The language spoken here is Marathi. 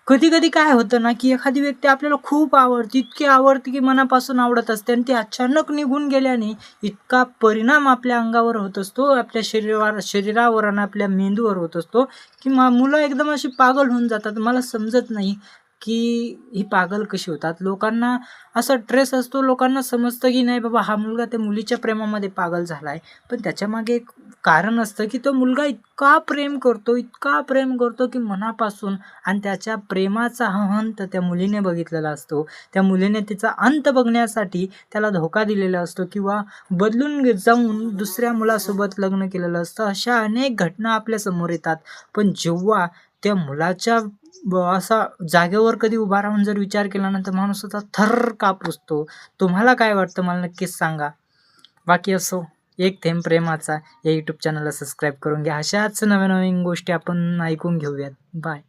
कधी-कधी काय होतं ना, की एखादी व्यक्ती आपल्याला खूप आवडते, इतकी आवडते की मनापासून आवडत असते आणि ती अचानक निघून गेल्याने इतका परिणाम आपल्या अंगावर होत असतो, आपल्या शरीरावर आणि आपल्या मेंदूवर होत असतो, की मुलं एकदम अशी पागल होऊन जातात. मला समजत नाही, की ही पागल कशी होतात. लोकांना असा ट्रेस असतो, लोकांना समजतं की नाही बाबा हा मुलगा त्या मुलीच्या प्रेमामध्ये पागल झालाय. पण त्याच्यामागे एक कारण असतं, की तो मुलगा इतका प्रेम करतो, इतका प्रेम करतो, की मनापासून आणि त्याच्या प्रेमाचा हा अंत त्या मुलीने बघितलेला असतो. त्या मुलीने तिचा अंत बघण्यासाठी त्याला धोका दिलेला असतो किंवा बदलून जाऊन दुसऱ्या मुलासोबत लग्न केलेलं असतं. अशा अनेक घटना आपल्या समोर येतात. पण जेव्हा त्या मुलाच्या असा जागेवर कधी उभा राहून जर विचार केला ना, तर माणूस असा थर्र कापूसतो. तुम्हाला काय वाटतं मला नक्कीच सांगा. बाकी असो, एक थेंब प्रेमाचा या यूट्यूब चॅनलला सबस्क्राईब करून घ्या. अशाच नवीन-नवीन गोष्टी आपण ऐकून घेऊयात. बाय.